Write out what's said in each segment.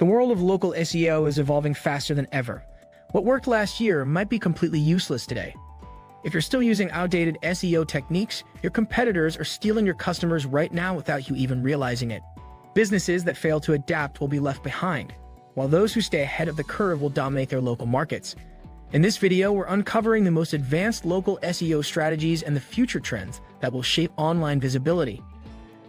The world of local SEO is evolving faster than ever. What worked last year might be completely useless today. If you're still using outdated SEO techniques, your competitors are stealing your customers right now without you even realizing it. Businesses that fail to adapt will be left behind, while those who stay ahead of the curve will dominate their local markets. In this video, we're uncovering the most advanced local SEO strategies and the future trends that will shape online visibility.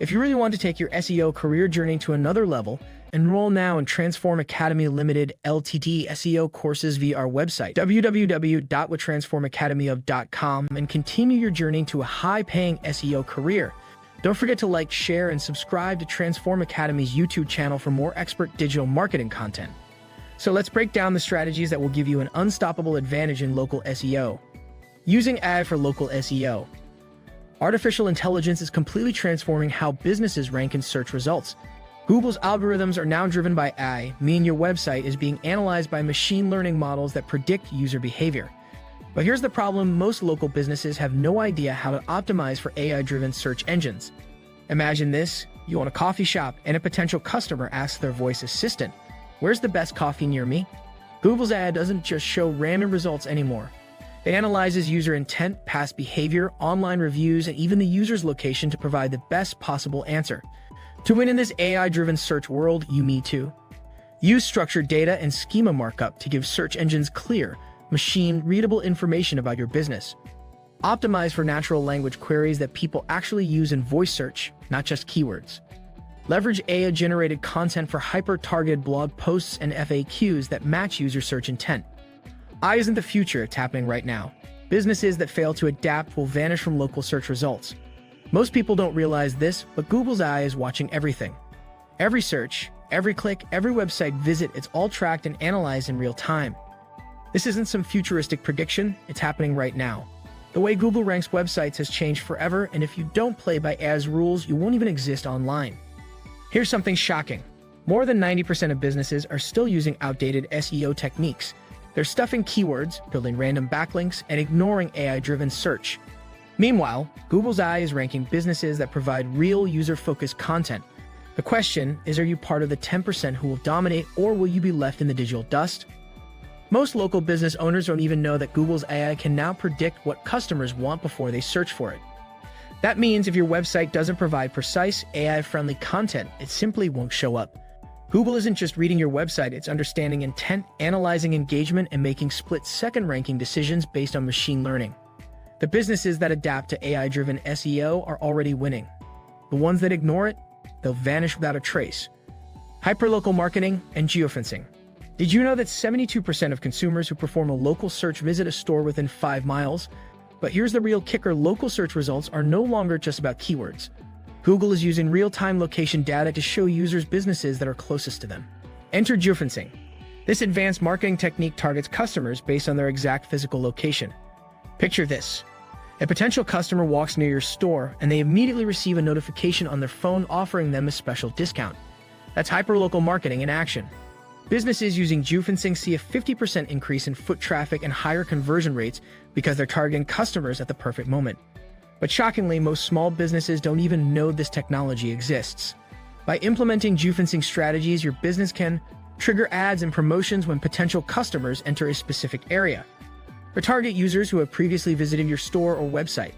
If you really want to take your SEO career journey to another level, enroll now in Transform Academy Limited Ltd SEO courses via our website, www.whattransformacademyof.com, and continue your journey to a high-paying SEO career. Don't forget to like, share, and subscribe to Transform Academy's YouTube channel for more expert digital marketing content. So let's break down the strategies that will give you an unstoppable advantage in local SEO. Using AI for local SEO. Artificial intelligence is completely transforming how businesses rank in search results. Google's algorithms are now driven by AI, meaning your website is being analyzed by machine learning models that predict user behavior. But here's the problem: most local businesses have no idea how to optimize for AI-driven search engines. Imagine this: you own a coffee shop and a potential customer asks their voice assistant, "Where's the best coffee near me?" Google's AI doesn't just show random results anymore. It analyzes user intent, past behavior, online reviews, and even the user's location to provide the best possible answer. To win in this AI-driven search world, you need to use structured data and schema markup to give search engines clear, machine-readable information about your business. Optimize for natural language queries that people actually use in voice search, not just keywords. Leverage AI-generated content for hyper-targeted blog posts and FAQs that match user search intent. AI isn't the future, it's happening right now. Businesses that fail to adapt will vanish from local search results. Most people don't realize this, but Google's AI is watching everything. Every search, every click, every website visit, it's all tracked and analyzed in real time. This isn't some futuristic prediction, it's happening right now. The way Google ranks websites has changed forever, and if you don't play by AI's rules, you won't even exist online. Here's something shocking. More than 90% of businesses are still using outdated SEO techniques. They're stuffing keywords, building random backlinks, and ignoring AI-driven search. Meanwhile, Google's AI is ranking businesses that provide real user-focused content. The question is, are you part of the 10% who will dominate, or will you be left in the digital dust? Most local business owners don't even know that Google's AI can now predict what customers want before they search for it. That means if your website doesn't provide precise, AI-friendly content, it simply won't show up. Google isn't just reading your website, it's understanding intent, analyzing engagement, and making split-second ranking decisions based on machine learning. The businesses that adapt to AI-driven SEO are already winning. The ones that ignore it, they'll vanish without a trace. Hyperlocal marketing and geofencing. Did you know that 72% of consumers who perform a local search visit a store within 5 miles? But here's the real kicker: local search results are no longer just about keywords. Google is using real-time location data to show users businesses that are closest to them. Enter geofencing. This advanced marketing technique targets customers based on their exact physical location. Picture this: a potential customer walks near your store and they immediately receive a notification on their phone offering them a special discount. That's hyperlocal marketing in action. Businesses using geofencing see a 50% increase in foot traffic and higher conversion rates because they're targeting customers at the perfect moment. But shockingly, most small businesses don't even know this technology exists. By implementing geofencing strategies, your business can trigger ads and promotions when potential customers enter a specific area, or target users who have previously visited your store or website.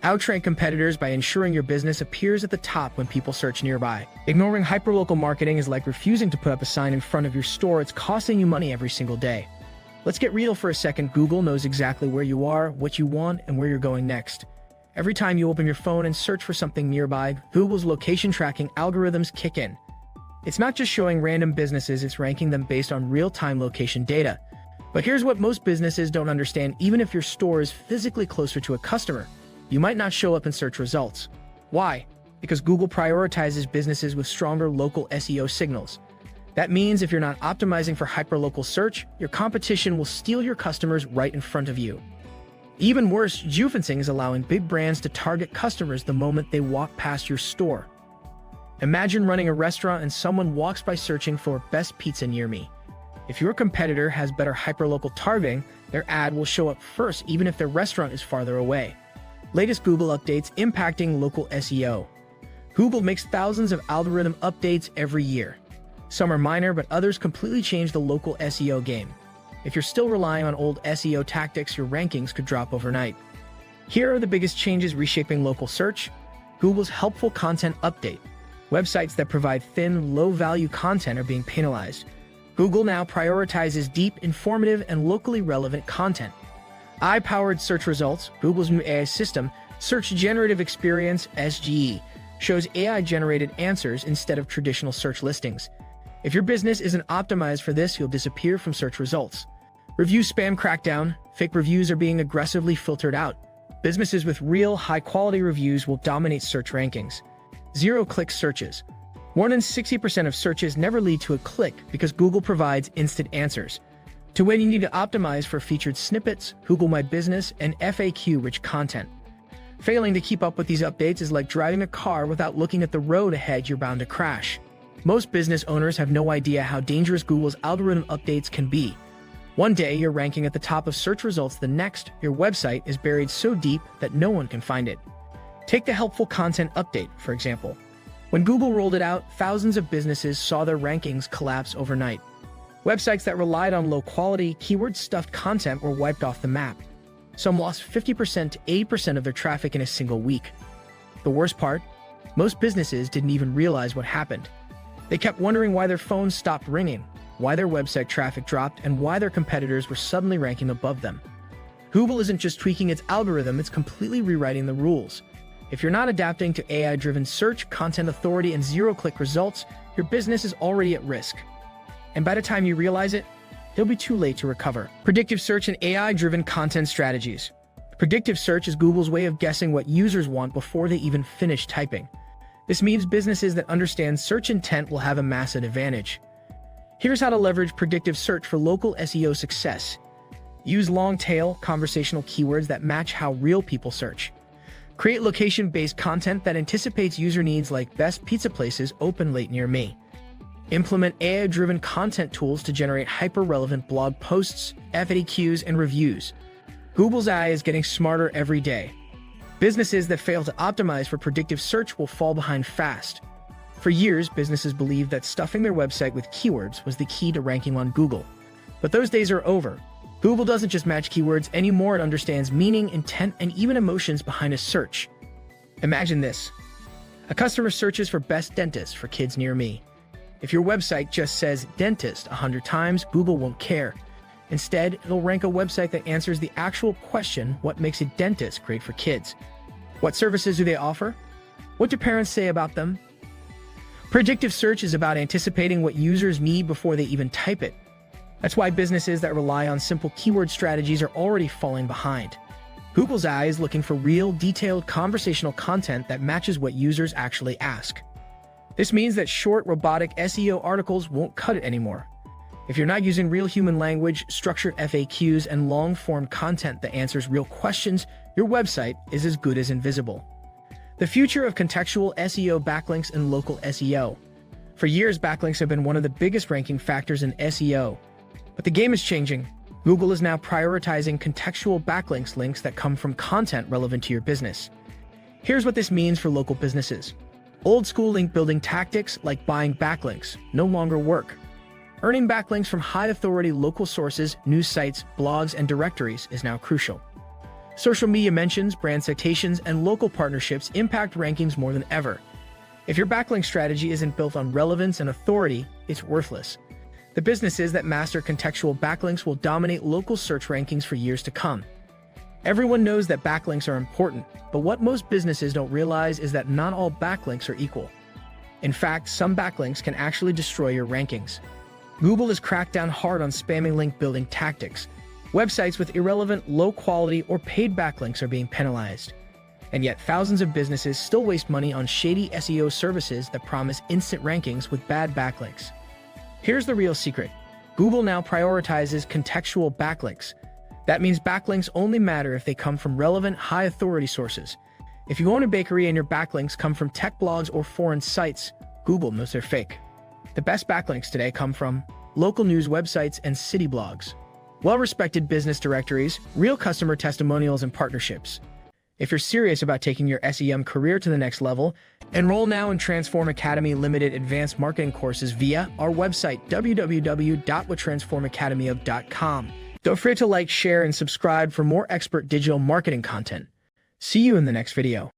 Outrank competitors by ensuring your business appears at the top when people search nearby. Ignoring hyperlocal marketing is like refusing to put up a sign in front of your store. It's costing you money every single day. Let's get real for a second. Google knows exactly where you are, what you want, and where you're going next. Every time you open your phone and search for something nearby, Google's location tracking algorithms kick in. It's not just showing random businesses, it's ranking them based on real-time location data. But here's what most businesses don't understand: even if your store is physically closer to a customer, you might not show up in search results. Why? Because Google prioritizes businesses with stronger local SEO signals. That means if you're not optimizing for hyperlocal search, your competition will steal your customers right in front of you. Even worse, geofencing is allowing big brands to target customers the moment they walk past your store. Imagine running a restaurant and someone walks by searching for best pizza near me. If your competitor has better hyperlocal targeting, their ad will show up first even if their restaurant is farther away. Latest Google updates impacting local SEO. Google makes thousands of algorithm updates every year. Some are minor, but others completely change the local SEO game. If you're still relying on old SEO tactics, your rankings could drop overnight. Here are the biggest changes reshaping local search. Google's helpful content update. Websites that provide thin, low-value content are being penalized. Google now prioritizes deep, informative, and locally relevant content. AI-powered search results. Google's new AI system, Search Generative Experience (SGE), shows AI-generated answers instead of traditional search listings. If your business isn't optimized for this, you'll disappear from search results. Review spam crackdown. Fake reviews are being aggressively filtered out. Businesses with real, high-quality reviews will dominate search rankings. Zero-click searches. More than 60% of searches never lead to a click because Google provides instant answers. To win, you need to optimize for featured snippets, Google My Business, and FAQ-rich content. Failing to keep up with these updates is like driving a car without looking at the road ahead. You're bound to crash. Most business owners have no idea how dangerous Google's algorithm updates can be. One day, you're ranking at the top of search results. The next, your website is buried so deep that no one can find it. Take the helpful content update, for example. When Google rolled it out, thousands of businesses saw their rankings collapse overnight. Websites that relied on low-quality, keyword-stuffed content were wiped off the map. Some lost 50% to 80% of their traffic in a single week. The worst part? Most businesses didn't even realize what happened. They kept wondering why their phones stopped ringing, why their website traffic dropped, and why their competitors were suddenly ranking above them. Google isn't just tweaking its algorithm, it's completely rewriting the rules. If you're not adapting to AI-driven search, content authority, and zero-click results, your business is already at risk. And by the time you realize it, it'll be too late to recover. Predictive search and AI-driven content strategies. Predictive search is Google's way of guessing what users want before they even finish typing. This means businesses that understand search intent will have a massive advantage. Here's how to leverage predictive search for local SEO success. Use long-tail, conversational keywords that match how real people search. Create location-based content that anticipates user needs, like best pizza places open late near me. Implement AI-driven content tools to generate hyper-relevant blog posts, FAQs, and reviews. Google's AI is getting smarter every day. Businesses that fail to optimize for predictive search will fall behind fast. For years, businesses believed that stuffing their website with keywords was the key to ranking on Google. But those days are over. Google doesn't just match keywords anymore, it understands meaning, intent, and even emotions behind a search. Imagine this. A customer searches for best dentist for kids near me. If your website just says dentist 100 times, Google won't care. Instead, it'll rank a website that answers the actual question, what makes a dentist great for kids? What services do they offer? What do parents say about them? Predictive search is about anticipating what users need before they even type it. That's why businesses that rely on simple keyword strategies are already falling behind. Google's AI is looking for real, detailed, conversational content that matches what users actually ask. This means that short, robotic SEO articles won't cut it anymore. If you're not using real human language, structured FAQs, and long-form content that answers real questions, your website is as good as invisible. The future of contextual SEO, backlinks, and local SEO. For years, backlinks have been one of the biggest ranking factors in SEO. But the game is changing. Google is now prioritizing contextual backlinks, links that come from content relevant to your business. Here's what this means for local businesses. Old-school link-building tactics like buying backlinks no longer work. Earning backlinks from high-authority local sources, news sites, blogs, and directories is now crucial. Social media mentions, brand citations, and local partnerships impact rankings more than ever. If your backlink strategy isn't built on relevance and authority, it's worthless. The businesses that master contextual backlinks will dominate local search rankings for years to come. Everyone knows that backlinks are important, but what most businesses don't realize is that not all backlinks are equal. In fact, some backlinks can actually destroy your rankings. Google has cracked down hard on spamming link-building tactics. Websites with irrelevant, low-quality, or paid backlinks are being penalized. And yet, thousands of businesses still waste money on shady SEO services that promise instant rankings with bad backlinks. Here's the real secret. Google now prioritizes contextual backlinks. That means backlinks only matter if they come from relevant, high-authority sources. If you own a bakery and your backlinks come from tech blogs or foreign sites, Google knows they're fake. The best backlinks today come from local news websites and city blogs, well-respected business directories, real customer testimonials, and partnerships. If you're serious about taking your SEM career to the next level, enroll now in Transform Academy Limited Advanced Marketing courses via our website, www.whattransformacademyof.com. Don't forget to like, share, and subscribe for more expert digital marketing content. See you in the next video.